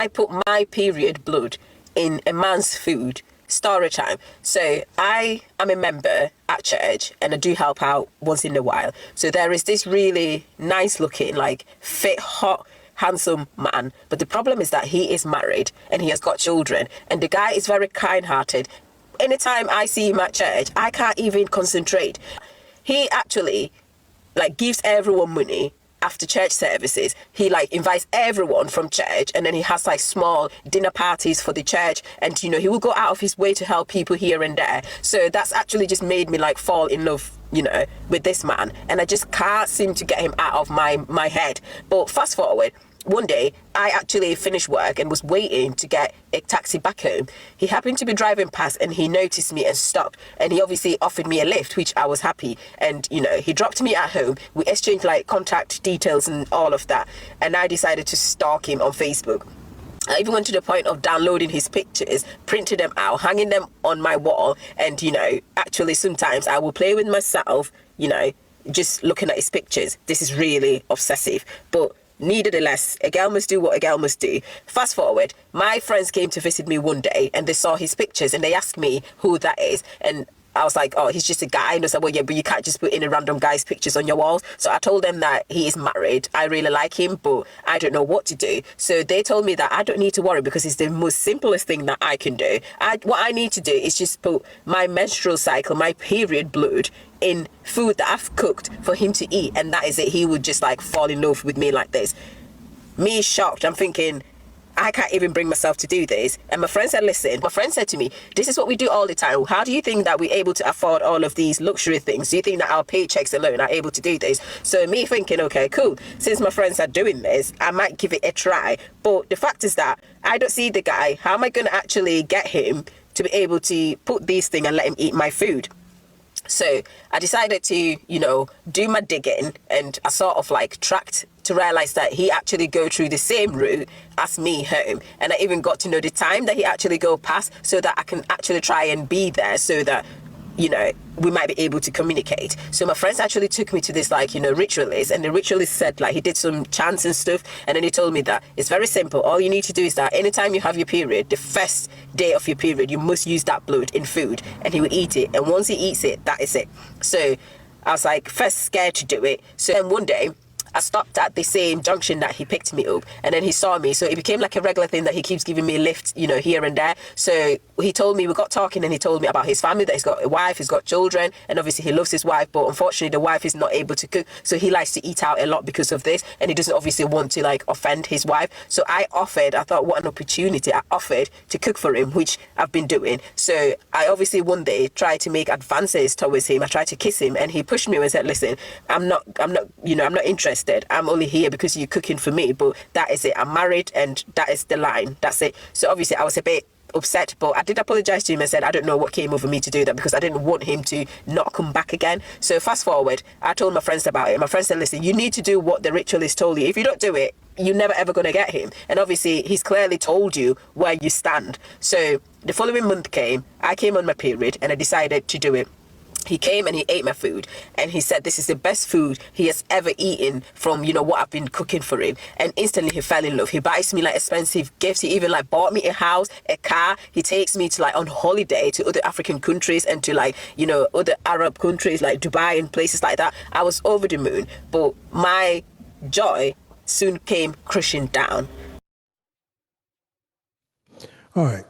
I put my period blood in a man's food. Story time. So I am a member at church and I do help out once in a while. So there is this really nice looking, like fit, hot, handsome man. But the problem is that he is married and he has got children. And the guy is very kind hearted. Anytime I see him at church, I can't even concentrate. He actually like gives everyone money after church services. He like invites everyone from church, and then he has like small dinner parties for the church, and you know, he will go out of his way to help people here and there. So that's actually just made me like fall in love, you know, with this man, and I just can't seem to get him out of my head. But fast forward, one day I actually finished work and was waiting to get a taxi back home. He happened to be driving past and he noticed me and stopped, and he obviously offered me a lift, which I was happy. And you know, he dropped me at home. We exchanged like contact details and all of that, and I decided to stalk him on Facebook. I even went to the point of downloading his pictures, printing them out, hanging them on my wall, and you know, actually sometimes I will play with myself, you know, just looking at his pictures. This is really obsessive, but nevertheless, a girl must do what a girl must do. Fast forward, my friends came to visit me one day and they saw his pictures and they asked me who that is. And I was like, oh, he's just a guy. And they said, well, yeah, but you can't just put in a random guy's pictures on your walls. So I told them that he is married. I really like him, but I don't know what to do. So they told me that I don't need to worry because it's the most simplest thing that I can do. What I need to do is just put my menstrual cycle, my period blood, in food that I've cooked for him to eat, and that is it. He would just like fall in love with me like this. Me shocked. I'm thinking, I can't even bring myself to do this. And my friend said, listen, my friend said to me, this is what we do all the time. How do you think that we're able to afford all of these luxury things? Do you think that our paychecks alone are able to do this? So me thinking, okay, cool. Since my friends are doing this, I might give it a try. But the fact is that I don't see the guy. How am I going to actually get him to be able to put these things and let him eat my food? So I decided to, you know, do my digging, and I sort of like tracked to realize that he actually go through the same route as me home. And I even got to know the time that he actually go past so that I can actually try and be there so that, you know, we might be able to communicate. So my friends actually took me to this like, you know, ritualist, and the ritualist said like he did some chants and stuff, and then he told me that it's very simple. All you need to do is that anytime you have your period, the first day of your period, you must use that blood in food, and he will eat it, and once he eats it, that is it. So I was like first scared to do it. So then one day I stopped at the same junction that he picked me up, and then he saw me, so it became like a regular thing that he keeps giving me a lift, you know, here and there. So he told me, we got talking, and he told me about his family, that he's got a wife, he's got children, and obviously he loves his wife, but unfortunately the wife is not able to cook, so he likes to eat out a lot because of this, and he doesn't obviously want to like offend his wife. So I thought what an opportunity, I offered to cook for him, which I've been doing. So I obviously one day tried to make advances towards him. I tried to kiss him, and he pushed me and said, listen, I'm not interested. I'm only here because you're cooking for me, but that is it. I'm married, and that is the line. That's it. So obviously I was a bit upset, but I did apologize to him and said I don't know what came over me to do that, because I didn't want him to not come back again. So fast forward, I told my friends about it. My friends said, listen, you need to do what the ritualist told you. If you don't do it, you're never ever going to get him. And obviously he's clearly told you where you stand. So the following month came, I came on my period, and I decided to do it. He came and he ate my food, and he said this is the best food he has ever eaten from, you know, what I've been cooking for him. And instantly he fell in love. He buys me like expensive gifts. He even like bought me a house, a car. He takes me to like on holiday to other African countries and to like, you know, other Arab countries like Dubai and places like that. I was over the moon, but my joy soon came crushing down. All right.